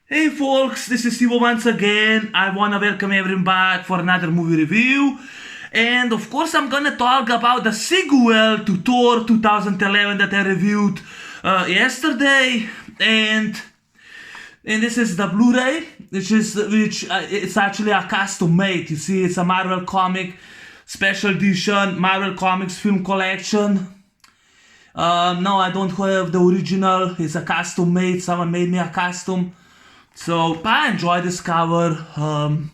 Hey folks, this is Sivo once again. I wanna welcome everyone back for another movie review. And of course, I'm gonna talk about the sequel to Thor 2011 that I reviewed yesterday. And this is the Blu-ray, which it's actually a custom made. You see, it's a Marvel comic special edition, Marvel Comics film collection. No, I don't have the original. It's a custom made. Someone made me a custom. So I enjoy this cover. Even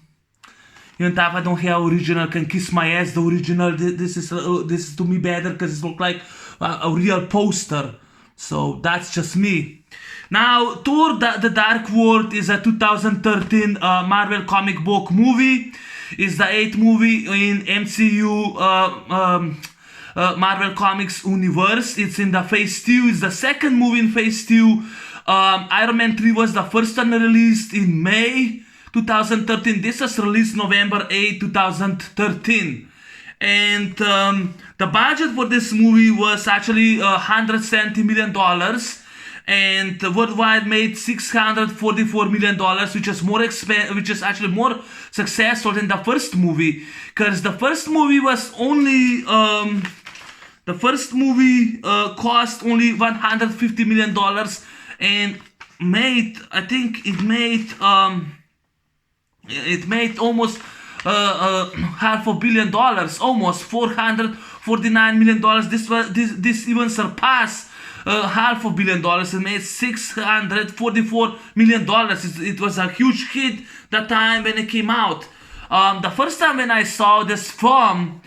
if I don't have original, can kiss my ass. The original. This is to me better because it looks like a real poster. So that's just me. Now, Thor: The Dark World is a 2013 Marvel comic book movie. It's the 8th movie in MCU Marvel Comics universe. It's in the Phase 2. It's the second movie in Phase 2. Iron Man 3 was the first one released in May 2013. This was released November 8, 2013. And the budget for this movie was actually $170 million. And worldwide made $644 million, which is actually more successful than the first movie. Because the first movie was only... the first movie cost only $150 million and made, I think it made almost $500 million, almost $449 million. This even surpassed $500 million. It made $644 million. It was a huge hit that time when it came out. The first time when I saw this film,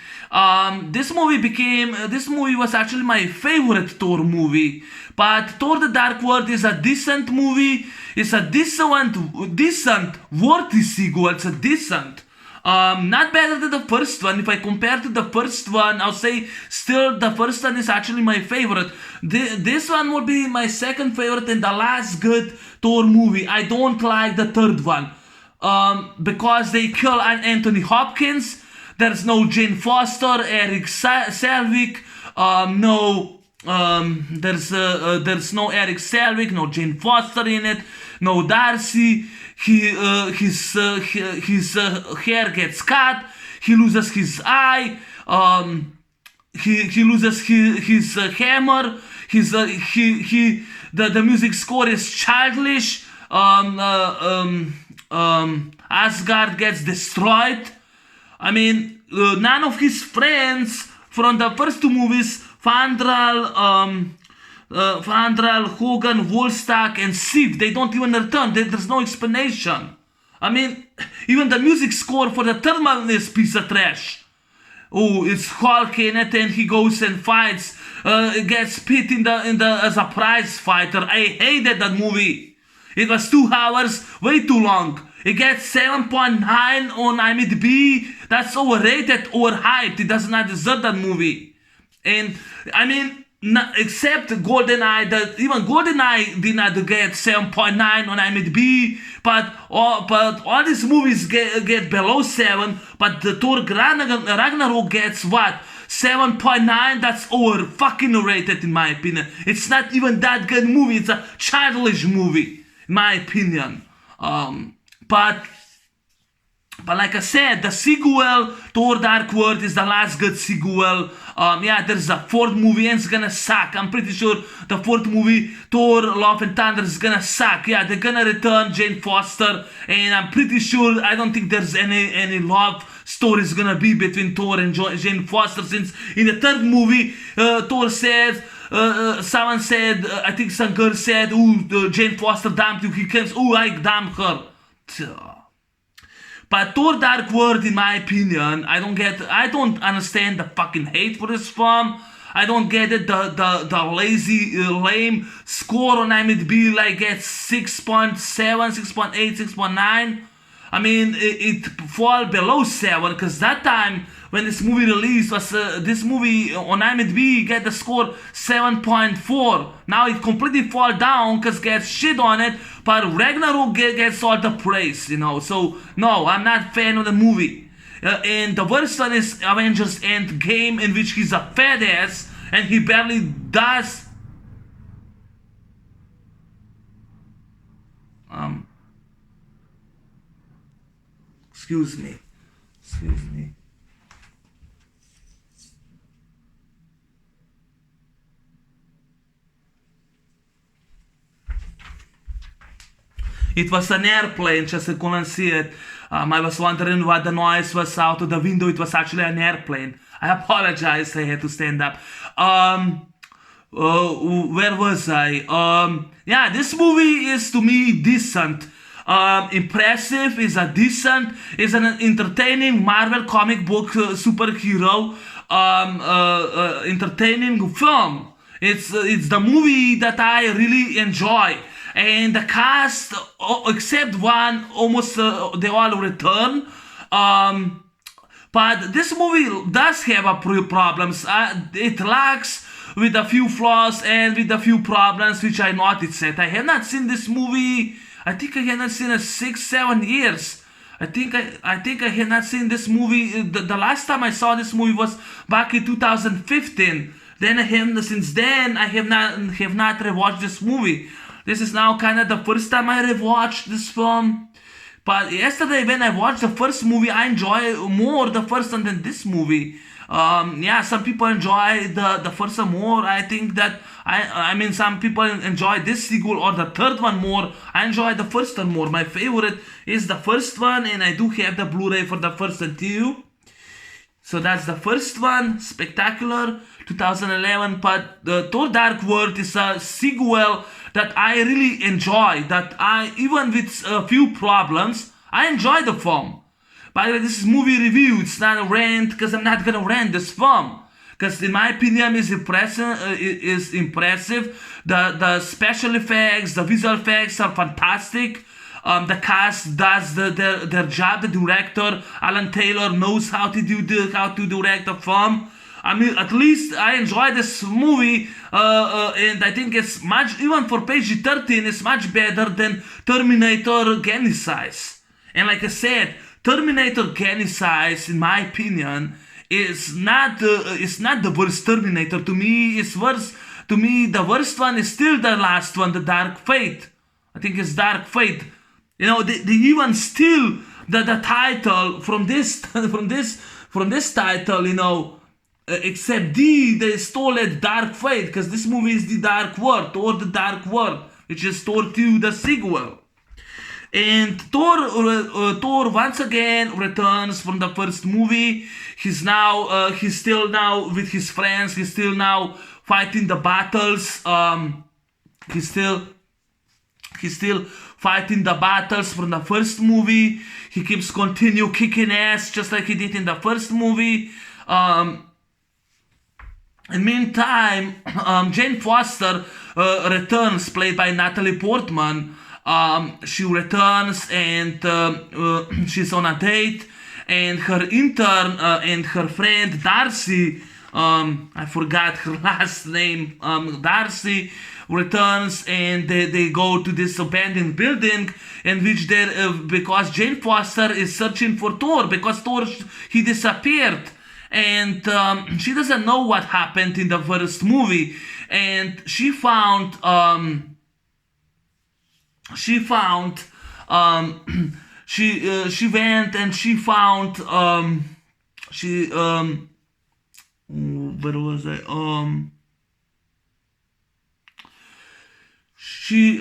this movie was actually my favorite Thor movie. But Thor: The Dark World is a decent movie. It's a decent, worthy sequel. It's a decent. Not better than the first one. If I compare to the first one, I'll say still the first one is actually my favorite. This one will be my second favorite and the last good Thor movie. I don't like the third one. Because they kill Anthony Hopkins. There's no Jane Foster, Eric Selvik. There's no Eric Selvik, no Jane Foster in it, no Darcy. His hair gets cut. He loses his eye. He loses his hammer. The music score is childish. Asgard gets destroyed. I mean, none of his friends from the first two movies, Fandral, Hogan, Volstagg, and Sif, they don't even return. There's no explanation. I mean, even the music score for the third one is piece of trash. Oh, it's Hulk in it, and he goes and fights. Gets pit in the as a prize fighter. I hated that movie. It was 2 hours, way too long. It gets 7.9 on IMDb. That's overrated, overhyped. It does not deserve that movie. And I mean, except GoldenEye, even GoldenEye did not get 7.9 on IMDb. But all these movies get below 7. But the Thor Ragnarok gets what? 7.9. That's over fucking rated in my opinion. It's not even that good movie. It's a childish movie, in my opinion. But like I said, the sequel, Thor: Dark World, is the last good sequel. Yeah, there's a fourth movie and it's gonna suck. I'm pretty sure the fourth movie, Thor: Love and Thunder, is gonna suck. Yeah, they're gonna return Jane Foster, and I'm pretty sure, I don't think there's any love stories gonna be between Thor and Jane Foster, since in the third movie, Thor says, someone said, I think some girl said, "Ooh, Jane Foster dumped you." He comes, "Ooh, I dumped her." But Thor: Dark World, in my opinion, I don't understand the fucking hate for this film. I don't get it. The lazy, lame score on IMDb, like, gets 6.7, 6.8, 6.9. I mean, it fall below 7, because that time when this movie released was this movie on IMDb get the score 7.4. Now it completely fall down because gets shit on it, but Ragnarok gets all the praise, you know. So no, I'm not a fan of the movie. And the worst one is Avengers Endgame, in which he's a fat ass and he barely does Excuse me. Excuse me. It was an airplane, just I couldn't see it. I was wondering what the noise was out of the window. It was actually an airplane. I apologize, I had to stand up. Where was I? Yeah, this movie is to me decent. Impressive, is an entertaining Marvel comic book superhero entertaining film. It's the movie that I really enjoy. And the cast, except one, almost they all return. But this movie does have a problems. It lacks with a few flaws and with a few problems which I noticed. I have not seen this movie. I think I have not seen it 6-7 years. I think I have not seen this movie. The last time I saw this movie was back in 2015. Since then I have not rewatched this movie. This is now kind of the first time I rewatched this film. But yesterday when I watched the first movie, I enjoy more the first one than this movie. Yeah, some people enjoy the first one more. I think that I mean some people enjoy this sequel or the third one more. I enjoy the first one more. My favorite is the first one, and I do have the Blu-ray for the first one too. So that's the first one, spectacular, 2011. But the Thor: Dark World is a sequel that I really enjoy. That I, even with a few problems, I enjoy the film. By the way, this is movie review. It's not a rant, because I'm not gonna rant this film. Because in my opinion, is impressive. The special effects, the visual effects are fantastic. The cast does their job. The director, Alan Taylor, knows how to direct a film. I mean, at least I enjoy this movie, and I think it's much, even for PG-13, it's much better than Terminator Genesis. And like I said, Terminator Genesis, in my opinion, is not the worst Terminator. To me, it's worse. To me, the worst one is still the last one, the Dark Fate. I think it's Dark Fate. You know, they even steal the title from this title. You know, except they stole it, Dark Fate, because this movie is the Dark World, or the Dark World, which is Thor 2, the sequel. And Thor once again returns from the first movie. He's still now with his friends. He's still now fighting the battles. He's still fighting the battles from the first movie. He keeps continue kicking ass just like he did in the first movie. In meantime, Jane Foster returns, played by Natalie Portman. She returns and she's on a date, and her intern and her friend Darcy, I forgot her last name, Darcy, returns, and they go to this abandoned building in which because Jane Foster is searching for Thor, because Thor, he disappeared, and she doesn't know what happened in the first movie, and she went and she found where was I? She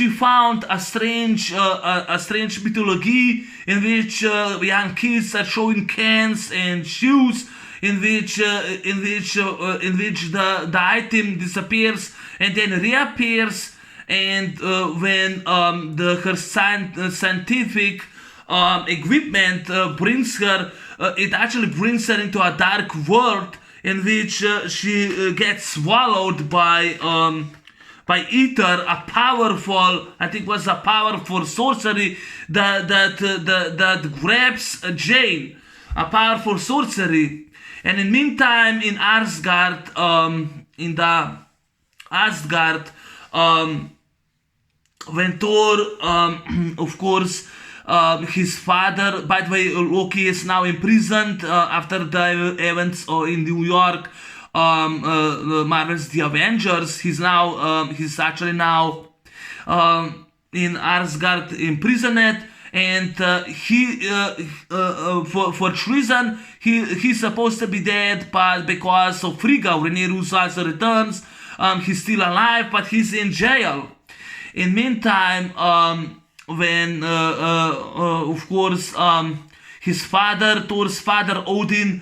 found a strange mythology in which young kids are showing cans and shoes, in which the item disappears and then reappears, and when her scientific equipment brings her, it actually brings her into a dark world in which she gets swallowed by Ether, a powerful, I think was a powerful sorcery that grabs Jane, a powerful sorcery. And in meantime, in Asgard, when Thor, of course, his father, by the way, Loki is now imprisoned after the events in New York. Marvel's The Avengers. He's actually now in Asgard imprisoned, and for treason he's supposed to be dead, but because of Frigga, Rene Russo also returns. He's still alive, but he's in jail. In meantime, when of course his father, Thor's father Odin,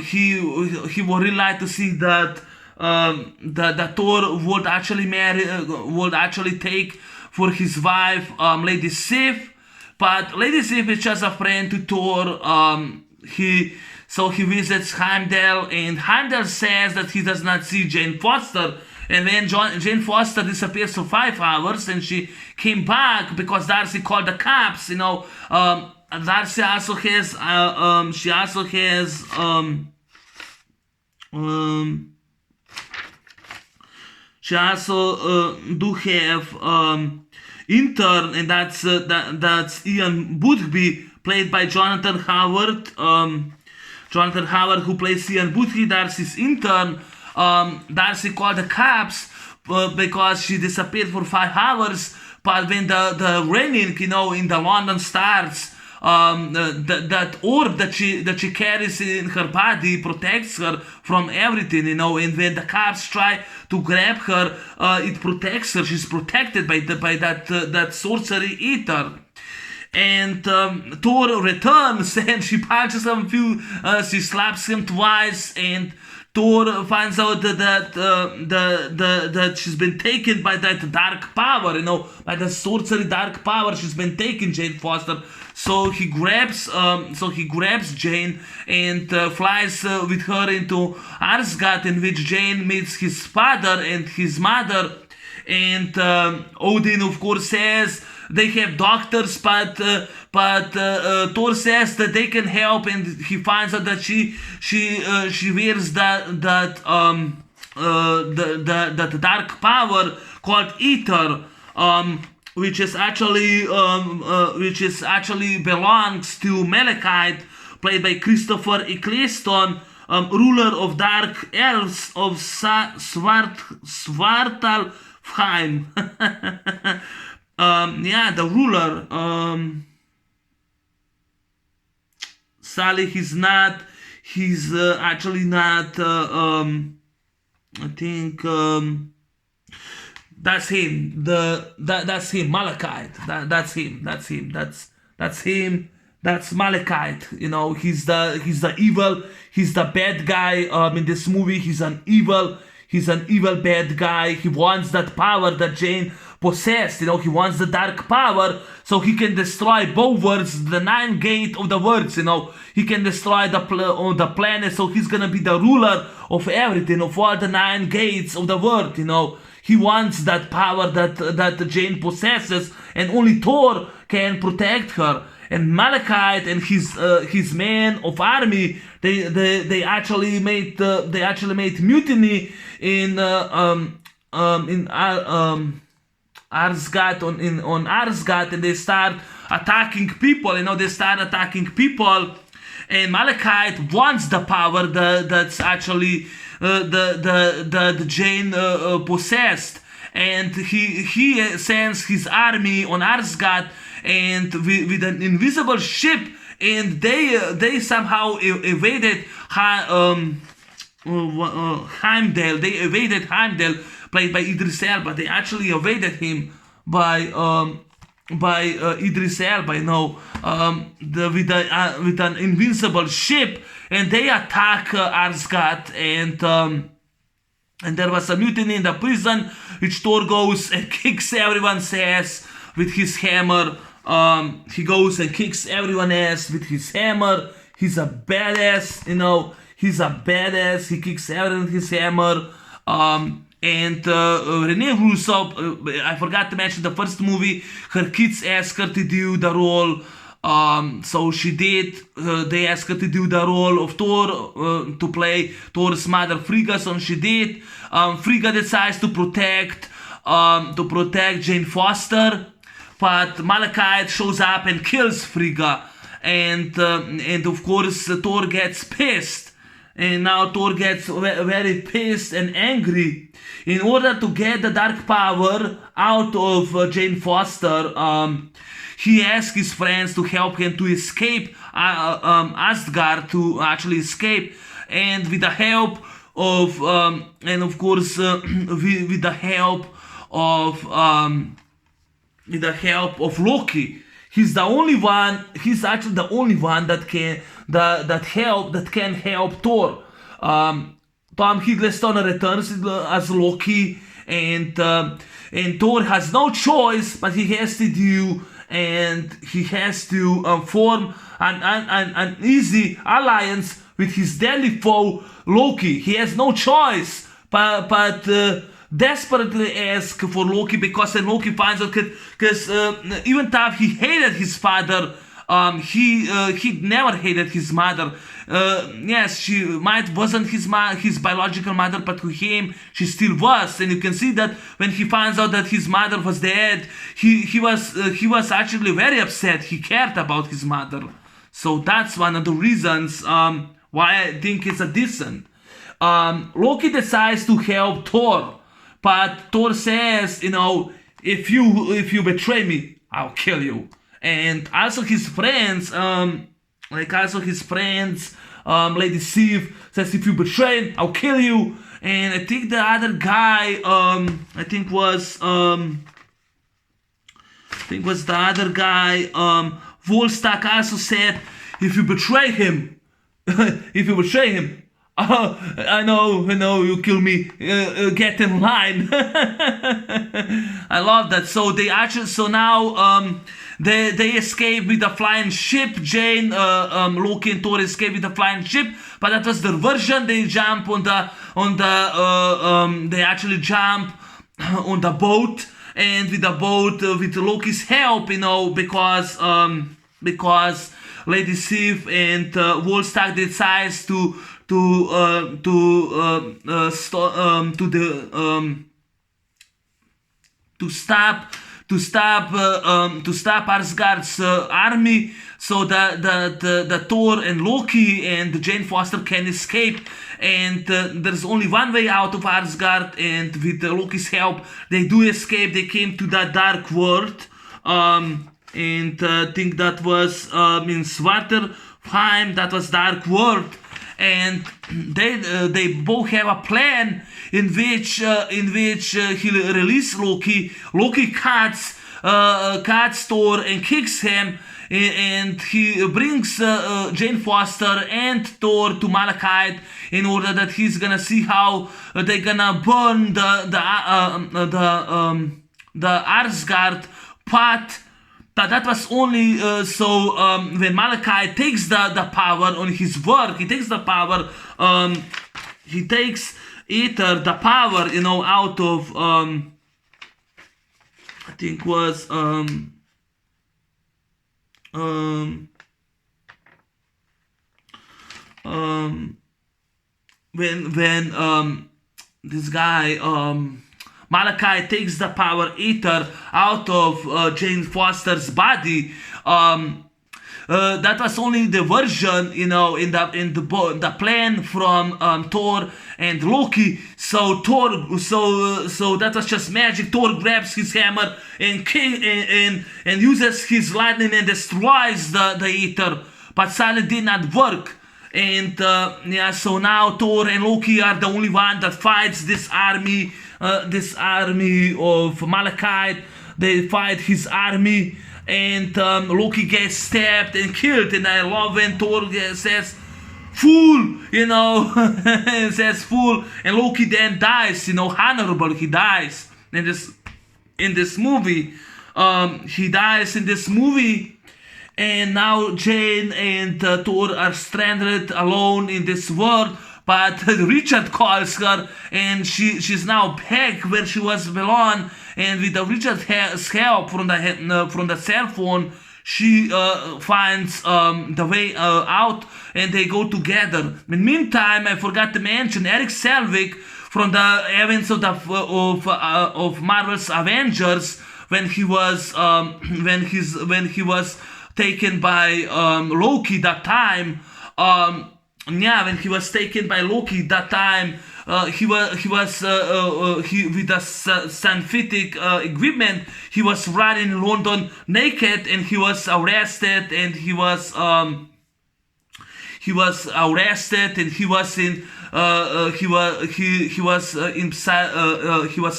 he would really like to see that that Thor would actually take for his wife Lady Sif, but Lady Sif is just a friend to Thor. So he visits Heimdall, and Heimdall says that he does not see Jane Foster. And when Jane Foster disappears for 5 hours, and she came back because Darcy called the cops, Darcy also has, she also has, she also do have intern, and that's Ian Boothby, played by Jonathan Howard. Jonathan Howard, who plays Ian Boothby, Darcy's intern. Darcy called the cops because she disappeared for 5 hours. But when the raining, in the London starts, that orb that she carries in her body protects her from everything, and when the cops try to grab her, it protects her. She's protected by that sorcery ether. And Thor returns, and she punches him she slaps him twice, and Thor finds out that she's been taken by that dark power, by the sorcery dark power. She's been taken, Jane Foster. So he grabs Jane and flies with her into Asgard, in which Jane meets his father and his mother. And Odin, of course, says they have doctors, but Thor says that they can help, and he finds out that she wears that dark power called ether, which actually belongs to Malekith, played by Christopher Eccleston, ruler of dark elves of Svartalfheim. The ruler. Sally, he's actually not. I think that's him. That's him. Malekith. That's him. That's him. That's Malekith. He's the evil. He's the bad guy. In this movie, he's an evil bad guy. He wants that power that Jane possessed. He wants the dark power so he can destroy both worlds, the 9 gate of the worlds. He can destroy the planet, so he's gonna be the ruler of everything, of all the 9 gates of the world. He wants that power that Jane possesses, and only Thor can protect her. And Malekith and his men of army, they actually made mutiny in Asgard, on Asgard, and they start attacking people. They start attacking people, and Malekith wants the power that's actually the Jane possessed, and he sends his army on Asgard, and with an invisible ship, and they somehow evaded Heimdall. They evaded Heimdall, played by Idris Elba. They actually evaded him by Idris Elba, with an invincible ship, and they attack Asgard, and there was a mutiny in the prison, which Thor goes and kicks everyone's ass with his hammer. He goes and kicks everyone's ass with his hammer. He's a badass, He's a badass. He kicks everyone with his hammer. And Rene Russo, I forgot to mention the first movie, her kids asked her to do the role. So she did. They asked her to do the role of Thor, to play Thor's mother Frigga, so she did. Frigga decides to protect Jane Foster, but Malekith shows up and kills Frigga, and of course Thor gets pissed, and now Thor gets very pissed and angry. In order to get the dark power out of Jane Foster, he asks his friends to help him to escape Asgard, to actually escape, and with the help of and of course with the help of Loki. He's the only one. He's actually the only one that can help Thor. Tom Hiddleston returns as Loki, and Thor has no choice, but he has to do, and he has to form an easy alliance with his deadly foe Loki. He has no choice, but desperately ask for Loki, because then Loki finds out, because even though he hated his father, he never hated his mother. Yes, she wasn't his biological mother, but to him she still was. And you can see that when he finds out that his mother was dead, he was actually very upset. He cared about his mother. So that's one of the reasons why I think it's a decent. Loki decides to help Thor, but Thor says, if you betray me, I'll kill you. And also his friends, Lady Sif says, if you betray him, I'll kill you. And I think the other guy, Volstagg also said, if you betray him, I know, you kill me, get in line. I love that. So now they escape with the flying ship. Jane, Loki and Thor escape with the flying ship, but that was their version. They jump they actually jump on the boat, and with the boat, with Loki's help, because Lady Sif and Volstagg decides to stop Asgard's army, so that the Thor and Loki and Jane Foster can escape. And there's only one way out of Asgard, and with Loki's help, they do escape. They came to that dark world, and I think that was in Svartalfheim. That was dark world. And they both have a plan in which he'll release Loki. Loki cuts Thor and kicks him, and he brings Jane Foster and Thor to Malachite in order that he's gonna see how they're gonna burn the Asgard part. That was only when Malachi takes the power on his work, he takes the power, he takes either the power, out of, I think was, when this guy, Malachi takes the power ether out of Jane Foster's body. That was only the version, in the plan from Thor and Loki. So that was just magic. Thor grabs his hammer and uses his lightning and destroys the ether, but sadly did not work. And so now Thor and Loki are the only one that fights this army of Malachite. They fight his army, and Loki gets stabbed and killed. And I love when Thor says, "Fool," says "fool," and Loki then dies. Honorable, he dies in this movie. He dies in this movie. And now Jane and Thor are stranded alone in this world. But Richard calls her, and she's now back where she was belong. And with Richard's help from the cell phone, she finds the way out, and they go together. In the meantime, I forgot to mention Eric Selvik from the events of Marvel's Avengers, when he was taken by Loki that time. yeah, when he was taken by Loki that time, he with a scientific equipment, he was running in London naked, and he was arrested, and he was in he was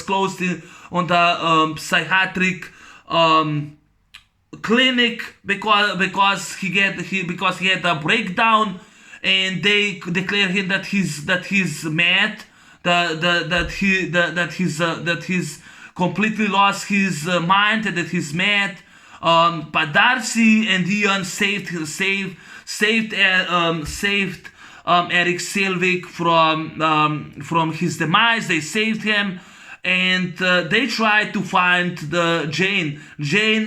closed in on the psychiatric clinic because he had a breakdown, and they declare him that he's mad, that he's completely lost his mind, and that he's mad. But Darcy and Ian saved Eric Selvik from his demise. They saved him, and they tried to find the Jane.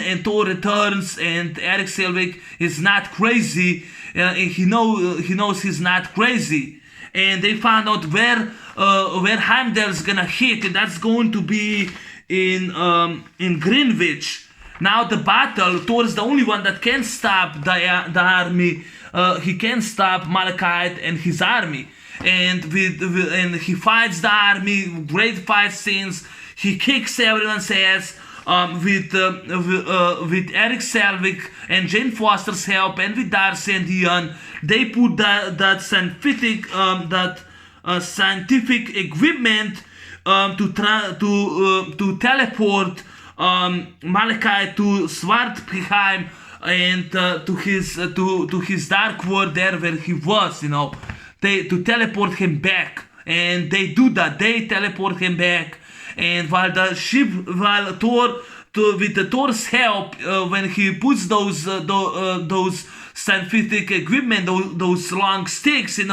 And Thor returns, and Eric Selvik is not crazy. He knows he's not crazy, and they found out where Heimdall's gonna hit, and that's going to be in Greenwich. Now the battle, Thor is the only one that can stop the army. He can stop Malekith and his army, and he fights the army. Great fight scenes. He kicks everyone's ass. With Eric Selvik and Jane Foster's help, and with Darcy and Ian, they put that scientific equipment to teleport Malekith to Svartalfheim, and to his dark world there where he was, to teleport him back, and they do that. They teleport him back. And while Thor, with the Thor's help, when he puts those scientific equipment, those long sticks, he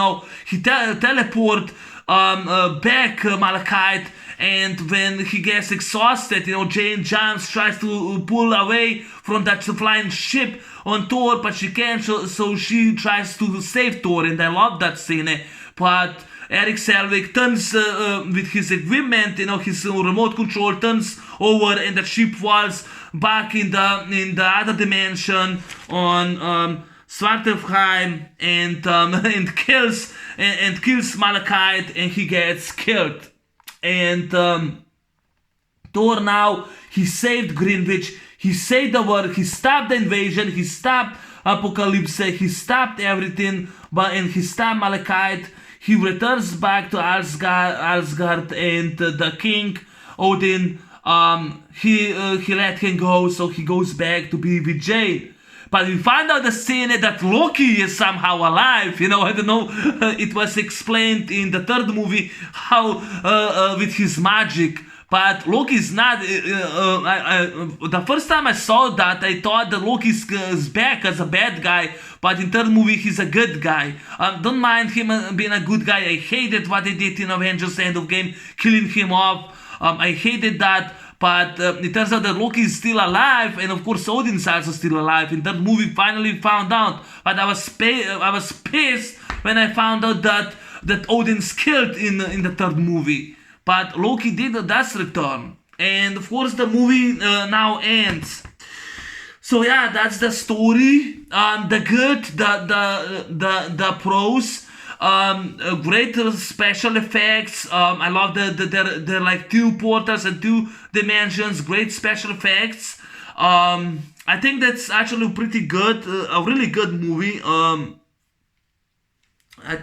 teleport back Malekith. And when he gets exhausted, Jane jumps, tries to pull away from that flying ship on Thor, but she can't. So she tries to save Thor, and I love that scene. But Eric Selvik turns with his equipment, his remote control, turns over, and the ship falls back in the other dimension on Svartalfheim, and kills Malekith, and he gets killed. And Thor now, he saved Greenwich, he saved the world, he stopped the invasion, he stopped Apocalypse, he stopped everything, and he stopped Malekith. He returns back to Asgard, and the king Odin, he let him go, so he goes back to be with Jane. But we find out the scene that Loki is somehow alive. I don't know. It was explained in the third movie how with his magic. But Loki is not. The first time I saw that, I thought that Loki is back as a bad guy. But in third movie, he's a good guy. Don't mind him being a good guy. I hated what they did in Avengers End of Game, killing him off. I hated that. But it turns out that Loki is still alive, and of course Odin's also still alive. In that movie, finally found out. But I was pissed when I found out that Odin's killed in the third movie. But Loki does return, and of course the movie now ends. So yeah, that's the story. The good, the pros. Great special effects. I love they're like two portals and two dimensions. Great special effects. I think that's actually pretty good. A really good movie.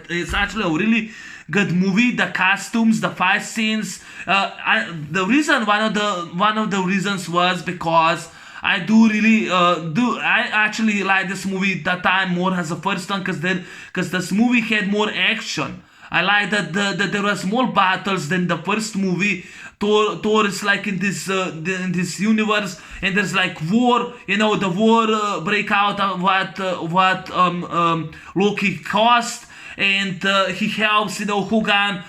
It's actually a really good movie. The costumes, the fight scenes. One of the reasons was because I actually like this movie that time more as the first one, because this movie had more action. I like that there was more battles than the first movie. Thor is like in this universe, and there's like war. The war break out of what Loki caused, and he helps Hogan.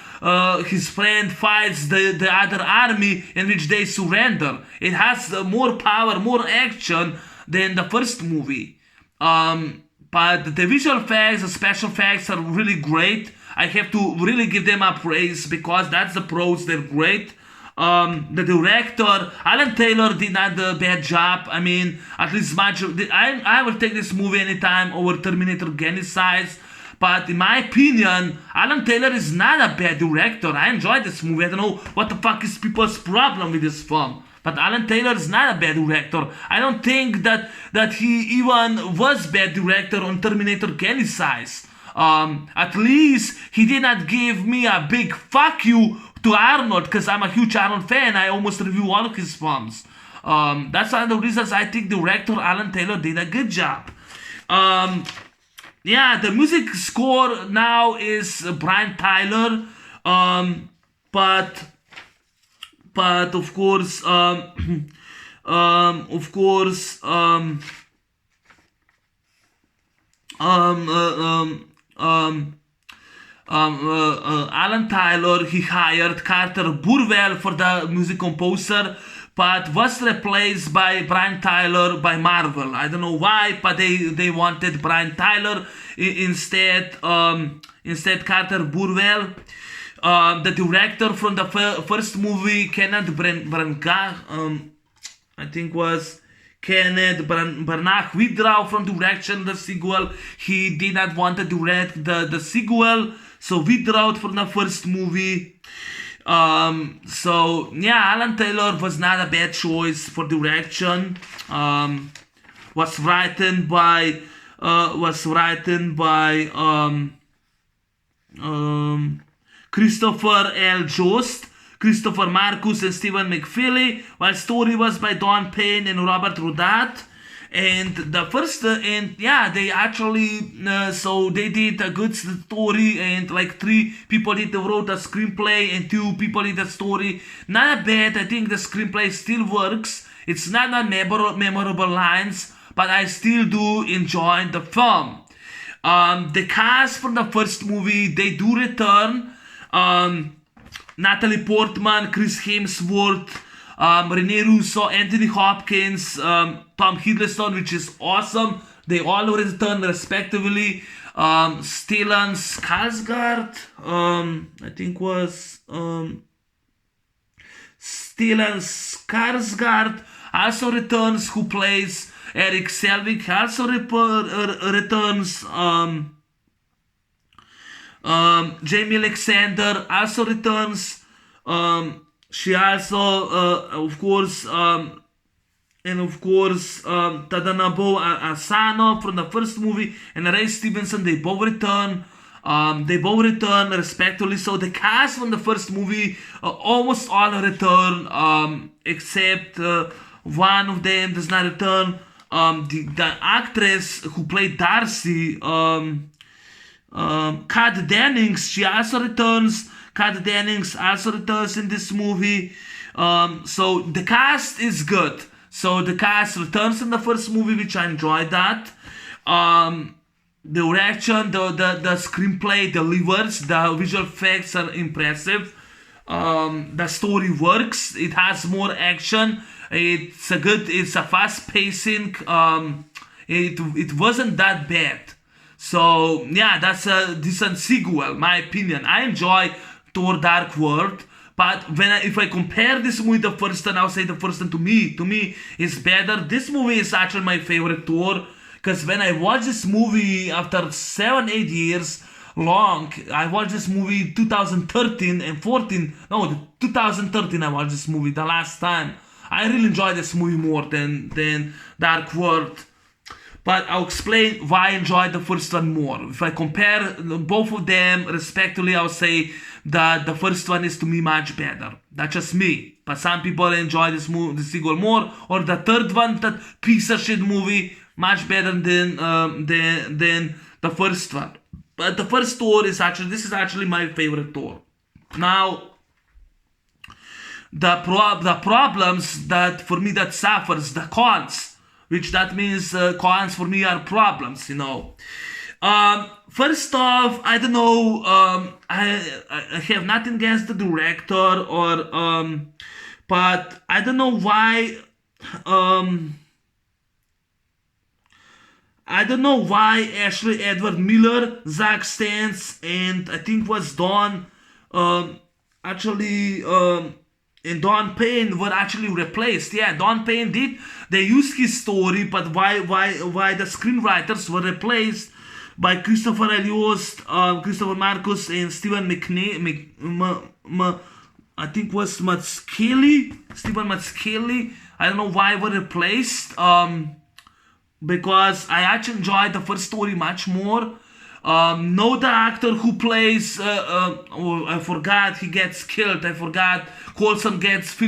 His friend fights the other army, in which they surrender. It has more power, more action than the first movie. But the visual effects, the special effects are really great. I have to really give them a praise, because that's the pros. They're great. The director, Alan Taylor, did not do a bad job. I mean, at least much. I will take this movie anytime over Terminator Genocides. But in my opinion, Alan Taylor is not a bad director. I enjoyed this movie. I don't know what the fuck is people's problem with this film. But Alan Taylor is not a bad director. I don't think that he even was bad director on Terminator Genesis. At least he did not give me a big fuck you to Arnold, because I'm a huge Arnold fan. I almost review all of his films. That's one of the reasons I think director Alan Taylor did a good job. Yeah, the music score now is Brian Tyler, but of course, Alan Tyler, he hired Carter Burwell for the music composer, but was replaced by Brian Tyler by Marvel. I don't know why, but they wanted Brian Tyler instead. Instead Carter Burwell. The director from the first movie, Kenneth Branagh, I think was Kenneth Branagh, withdrew from direction the sequel. He did not want to direct the sequel, so withdrew from the first movie. So yeah, Alan Taylor was not a bad choice for direction. Was written by Christopher L. Jost, Christopher Marcus, and Stephen McFeely, while story was by Don Payne and Robert Rodat. And the first, they actually, so they did a good story, and like 3 people wrote a screenplay, and 2 people did a story. Not bad. I think the screenplay still works. It's not a memorable lines, but I still do enjoy the film. The cast from the first movie, they do return. Natalie Portman, Chris Hemsworth, Rene Russo, Anthony Hopkins, Tom Hiddleston, which is awesome. They all return respectively. Stellan Skarsgård, I think was Stellan Skarsgård also returns, who plays Eric Selvik. Also returns. Jamie Alexander also returns. She also, of course, Tadanobu Asano from the first movie, and Ray Stevenson, they both return. Respectively. So the cast from the first movie, almost all return, except one of them does not return. The actress who played Darcy, Kat Dennings, she also returns. Kat Dennings also returns in this movie. So the cast is good. So the cast returns in the first movie, which I enjoyed that. The direction, the screenplay delivers. The visual effects are impressive. The story works. It has more action. It's a fast pacing. It wasn't that bad. So yeah, that's a decent sequel, my opinion. I enjoy Thor: Dark World, but if I compare this movie to the first one, I'll say the first one to me is better. This movie is actually my favorite Thor, because when I watched this movie after 7-8 years long, I watched this movie 2013 and 14. No, 2013 I watched this movie the last time. I really enjoyed this movie more than Dark World. But I'll explain why I enjoyed the first one more. If I compare both of them respectively, I'll say that the first one is to me much better. That's just me. But some people enjoy the sequel more, or the third one, that piece of shit movie, much better than the first one. But the first Thor is actually my favorite Thor. Now, the problems that for me that suffers, the cons, which that means cons for me are problems, First off, I don't know, I have nothing against the director, but I don't know why, Ashley Edward Miller, Zach Stantz, and I think was Don, and Don Payne were actually replaced. Yeah, Don Payne did. They used his story, but why the screenwriters were replaced? by Christopher Eliost, Christopher Marcus, and Stephen I think was Stephen Matskelly. I don't know why were replaced. Because I actually enjoyed the first story much more. Know the actor who plays, I forgot, he gets killed. I forgot, Phil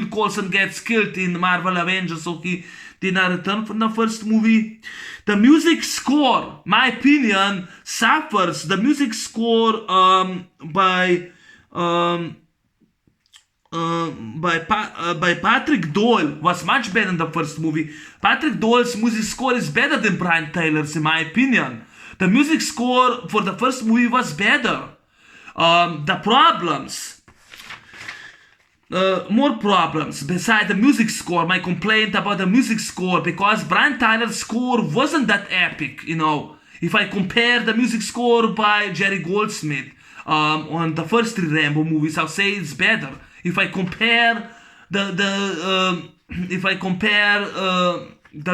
Coulson gets killed in Marvel Avengers, so he did not return from the first movie. The music score, my opinion, suffers. The music score by Patrick Doyle was much better in the first movie. Patrick Doyle's music score is better than Brian Tyler's, in my opinion. The music score for the first movie was better. The problems, more problems beside the music score. My complaint about the music score, because Brian Tyler's score wasn't that epic, you know. If I compare the music score by Jerry Goldsmith on the first three Rambo movies, I'll say it's better. If I compare the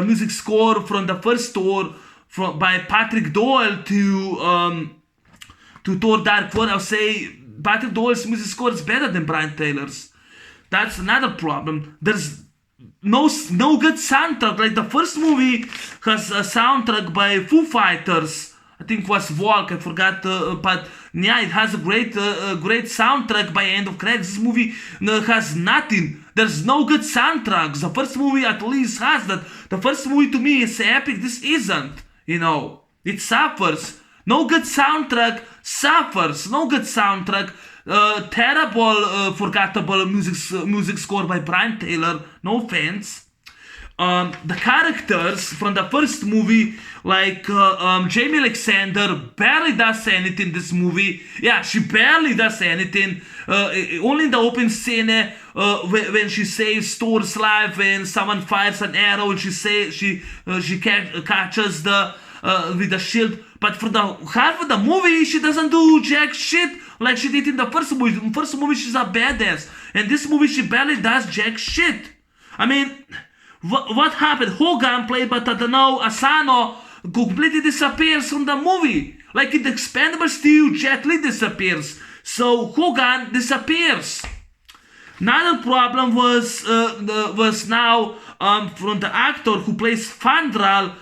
music score from the first Thor by Patrick Doyle to Thor Dark World, I'll say Patrick Doyle's music score is better than Brian Tyler's. That's another problem. There's no good soundtrack. Like the first movie has a soundtrack by Foo Fighters. I think it was Walk, I forgot, but yeah, it has a great soundtrack by End of Credits. This movie has nothing. There's no good soundtracks. The first movie at least has that. The first movie to me is epic. This isn't, you know. It suffers. No good soundtrack suffers. No good soundtrack. Terrible, forgettable music score by Brian Tyler. No offense. The characters from the first movie, like Jamie Alexander, barely does anything in this movie. Yeah, she barely does anything. Only in the open scene when she saves Thor's life, and someone fires an arrow, and she catches the with the shield. But for the half of the movie, she doesn't do jack shit like she did in the first movie. In the first movie, she's a badass. In this movie, she barely does jack shit. I mean, what happened? Hogan, played by Tadano Asano, completely disappears from the movie. Like in the Expendables 2, Jet Li disappears. So Hogan disappears. Another problem was now from the actor who plays Fandral.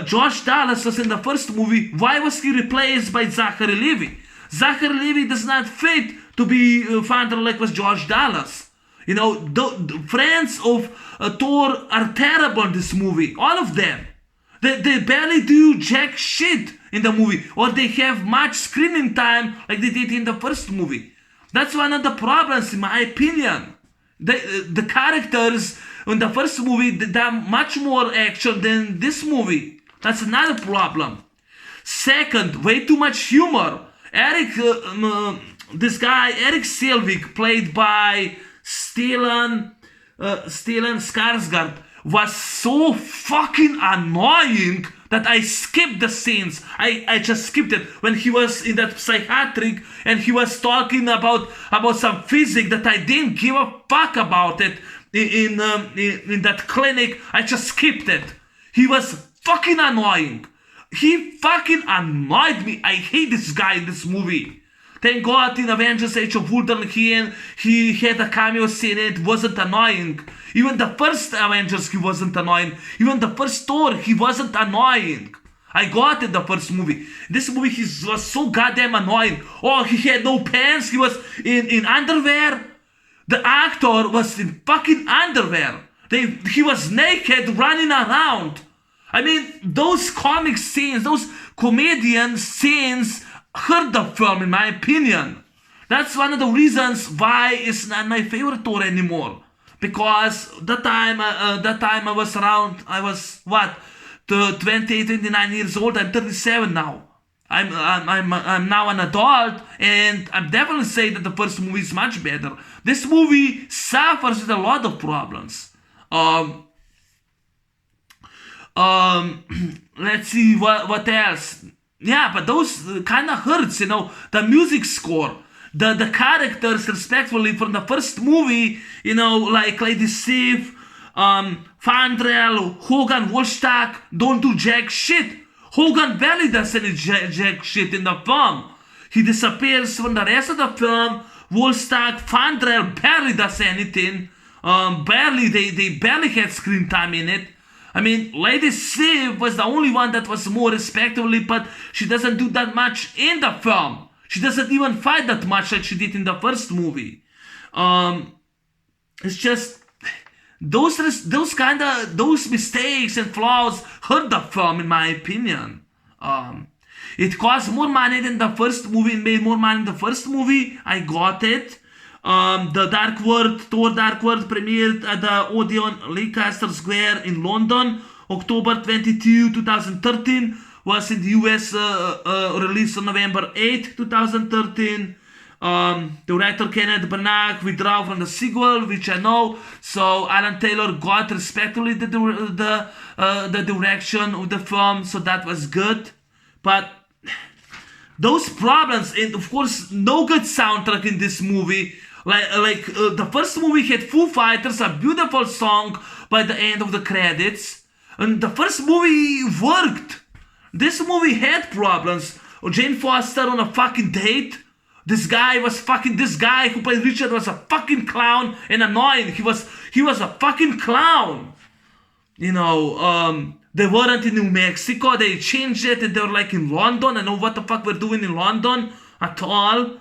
Josh Dallas was in the first movie. Why was he replaced by Zachary Levi? Zachary Levi does not fit to be Fandral like was Josh Dallas. You know, the friends of Thor are terrible in this movie. All of them. They barely do jack shit in the movie. Or they have much screening time like they did in the first movie. That's one of the problems, in my opinion. The characters in the first movie did much more action than this movie. That's another problem. Second, way too much humor. Eric Selvik, played by Stellan Skarsgård, was so fucking annoying that I skipped the scenes. I just skipped it when he was in that psychiatric and he was talking about some physics that I didn't give a fuck about it in that clinic. I just skipped it. He was fucking annoying. He fucking annoyed me. I hate this guy in this movie. Thank God in Avengers Age of Ultron he had a cameo scene. It wasn't annoying. Even the first Avengers he wasn't annoying. Even the first Thor he wasn't annoying. I got it the first movie. This movie he was so goddamn annoying. Oh, he had no pants. He was in underwear. The actor was in fucking underwear. He was naked running around. I mean, those comic scenes, those comedian scenes hurt the film, in my opinion. That's one of the reasons why it's not my favorite Thor anymore. Because that time I was 28, 29 years old. I'm 37 now. I'm now an adult, and I'm definitely saying that the first movie is much better. This movie suffers with a lot of problems. Let's see what else. Yeah, but those kind of hurts, you know. The music score, the characters, respectfully, from the first movie, you know, like Lady Sif, Fandrel, Hogan, Wolfstack, don't do jack shit. Hogan barely does any jack shit in the film. He disappears from the rest of the film. Wolfstark, Fandrel barely does anything. They barely had screen time in it. I mean, Lady Sif was the only one that was more respectably, but she doesn't do that much in the film. She doesn't even fight that much like she did in the first movie. It's just those mistakes and flaws hurt the film, in my opinion. It cost more money than the first movie. It made more money than the first movie. I got it. The Thor Dark World premiered at the Odeon Leicester Square in London, October 22, 2013. Was in the US released on November 8, 2013. Director Kenneth Branagh withdrew from the sequel, which I know. So Alan Taylor got respectively the direction of the film, so that was good. But those problems, and of course, no good soundtrack in this movie. Like the first movie had Foo Fighters, a beautiful song by the end of the credits, and the first movie worked. This movie had problems. Jane Foster on a fucking date. This guy who played Richard was a fucking clown and annoying. He was a fucking clown. You know, they weren't in New Mexico. They changed it and they were like in London. I know what the fuck we're doing in London at all.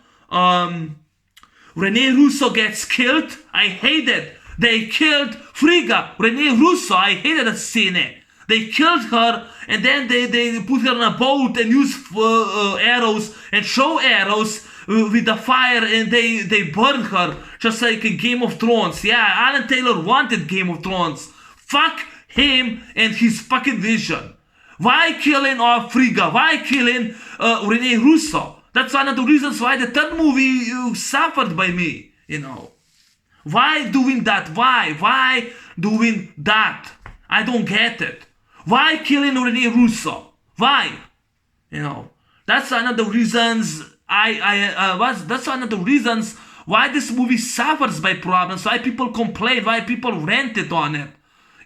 Rene Russo gets killed. I hate it. They killed Frigga. Rene Russo. I hated that scene. They killed her and then they put her on a boat and used arrows and throw arrows with the fire and they burned her just like in Game of Thrones. Yeah, Alan Taylor wanted Game of Thrones. Fuck him and his fucking vision. Why killing Frigga? Why killing Rene Russo? That's one of the reasons why the third movie suffered by me, you know. Why doing that? Why doing that? I don't get it. Why killing Rene Russo? Why? You know, that's one of the reasons that's one of the reasons why this movie suffers by problems, why people complain, why people ranted on it.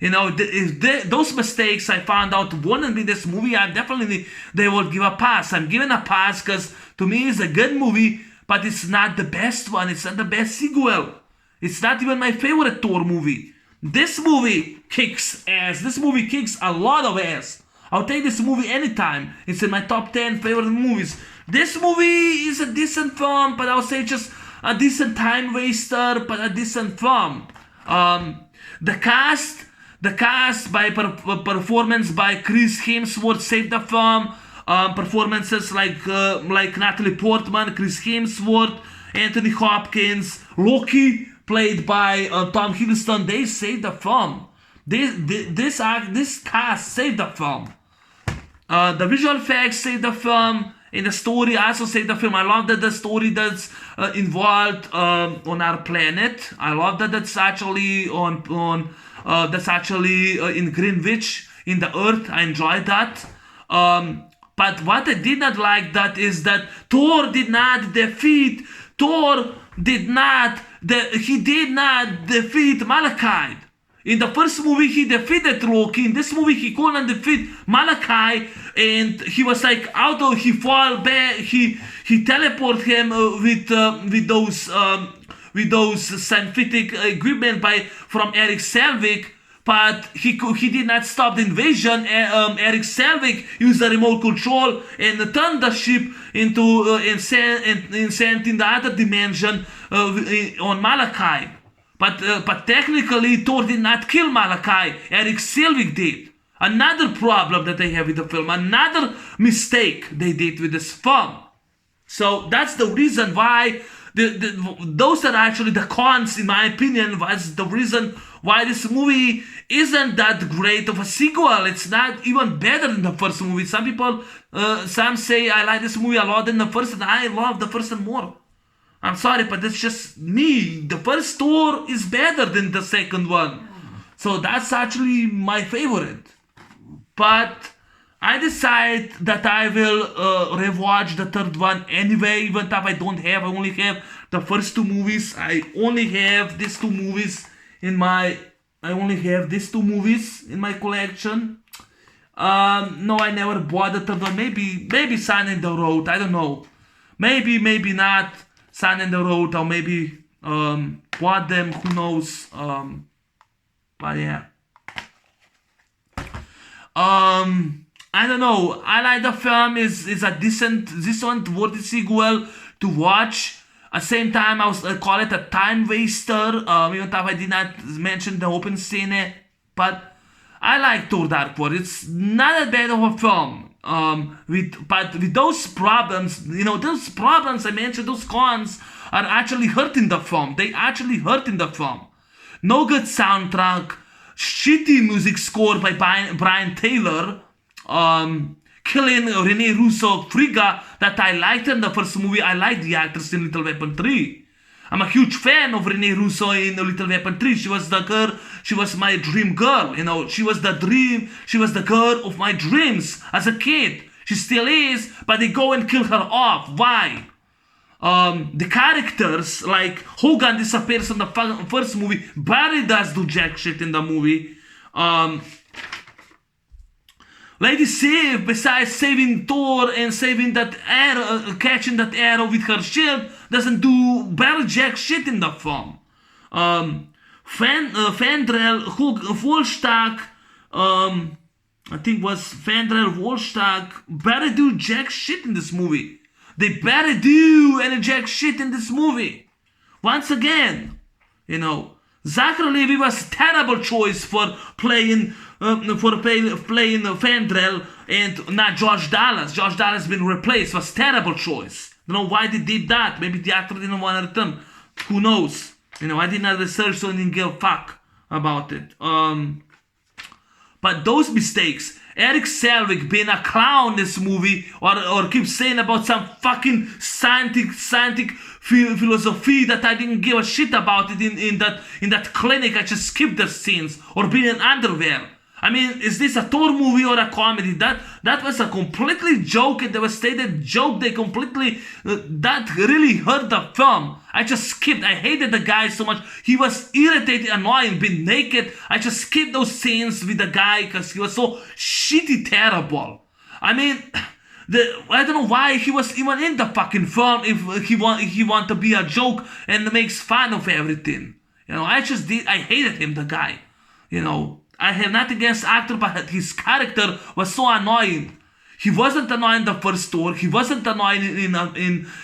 You know, those mistakes I found out wouldn't be this movie, they would give a pass. I'm giving a pass because to me it's a good movie, but it's not the best one. It's not the best sequel. It's not even my favorite Thor movie. This movie kicks ass. This movie kicks a lot of ass. I'll take this movie anytime. It's in my top 10 favorite movies. This movie is a decent film, but I would say just a decent time waster, but a decent film. The cast by performance by Chris Hemsworth saved the film. Performances like Natalie Portman, Chris Hemsworth, Anthony Hopkins, Loki, played by Tom Hiddleston, they saved the film. This cast saved the film. The visual effects saved the film, and the story also saved the film. I love that the story that's involved on our planet. I love that that's actually in Greenwich, in the Earth. I enjoyed that. But what I did not like that is that Thor did not defeat Malekith. In the first movie, he defeated Loki. In this movie, he couldn't defeat Malekith, and he was like he fall back. He teleported him with those scientific equipment from Eric Selvik. But he did not stop the invasion. Eric Selvik used the remote control and turned the ship into and sent in the other dimension on Malekith. But technically, Thor did not kill Malekith. Eric Selvik did. Another problem that they have with the film. Another mistake they did with this film. So that's the reason why those are actually the cons, in my opinion, was the reason why this movie isn't that great of a sequel. It's not even better than the first movie. Some people, some say I like this movie a lot than the first, and I love the first one more. I'm sorry, but that's just me. The first Thor is better than the second one. So that's actually my favorite. But I decide that I will rewatch the third one anyway, even if I only have the first two movies. I only have these two movies in my collection. No, I never bought the third one. Maybe Sun in the Road. I don't know. Maybe not Sun in the Road, or maybe bought them. Who knows? But yeah. I don't know. I like the film. Is a decent worthy sequel to watch. At the same time, I call it a time waster. Even though I did not mention the open scene, but I like Thor: Dark World. It's not that bad of a film. But with those problems, those problems I mentioned, those cons are actually hurting the film. They actually hurting the film. No good soundtrack, shitty music score by Brian Taylor, killing Rene Russo Frigga that I liked in the first movie. I liked the actress in Little Weapon 3. I'm a huge fan of Rene Russo in Little Weapon 3. She was the girl, she was my dream girl, she was the girl of my dreams as a kid. She still is, but they go and kill her off. Why? The characters, like Hogan disappears in the first movie, Barry does do jack shit in the movie. Lady Sif, besides saving Thor and saving that arrow, catching that arrow with her shield, doesn't do barely jack shit in the film. Fandrel Volstagg, I think was Fandrel Volstagg, barely do jack shit in this movie. They barely do any jack shit in this movie. Once again, Zachary Levi was a terrible choice for playing Fandrel and not Josh Dallas. Josh Dallas been replaced. Was a terrible choice. Don't know why they did that. Maybe the actor didn't want to return. Who knows? I did not research, so I didn't give a fuck about it. But those mistakes, Eric Selvik being a clown in this movie, or keep saying about some fucking scientific philosophy that I didn't give a shit about it in that clinic. I just skipped the scenes, or being in underwear. I mean, is this a Thor movie or a comedy? That was a completely joke, a devastated joke. They completely that really hurt the film. I just skipped. I hated the guy so much. He was irritating, annoying, being naked. I just skipped those scenes with the guy because he was so shitty, terrible. I mean, I don't know why he was even in the fucking film if he want to be a joke and makes fun of everything. I hated him, the guy. I have nothing against actor, but his character was so annoying. He wasn't annoying in the first Thor. He wasn't annoying in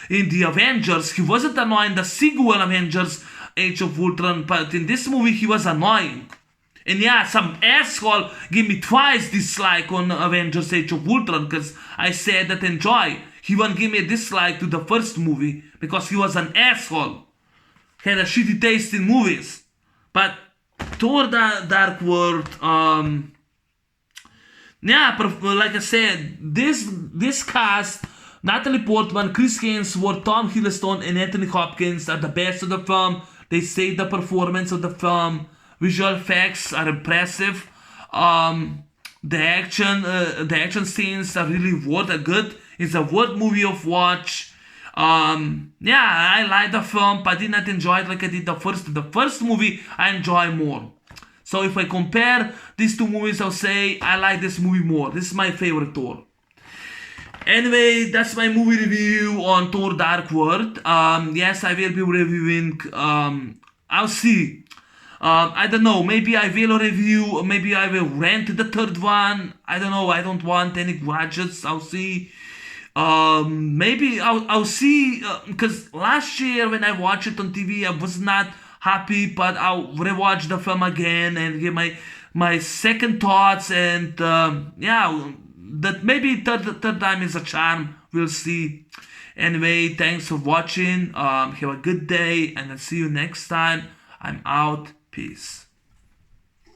the Avengers. He wasn't annoying in the sequel Avengers Age of Ultron. But in this movie, he was annoying. And yeah, some asshole gave me twice dislike on Avengers Age of Ultron because I said that enjoy. He won't give me a dislike to the first movie because he was an asshole. Had a shitty taste in movies. But Thor: Dark World, like I said, this cast, Natalie Portman, Chris Hemsworth, Tom Hiddleston, and Anthony Hopkins are the best of the film. They saved the performance of the film. Visual effects are impressive. The action scenes are really good. It's a worth movie of watch. I like the film, but I did not enjoy it like I did the first. The first movie I enjoy more. So if I compare these two movies, I'll say I like this movie more. This is my favorite Thor. Anyway, that's my movie review on Thor: Dark World. Yes, I will be reviewing. I'll see. I don't know. Maybe I will review. Maybe I will rent the third one. I don't know. I don't want any grudges. I'll see. Maybe I'll see, because last year when I watched it on TV, I was not happy, but I'll rewatch the film again and give my second thoughts, and that maybe third time is a charm. We'll see. Anyway, thanks for watching. Have a good day, and I'll see you next time. I'm out. Peace.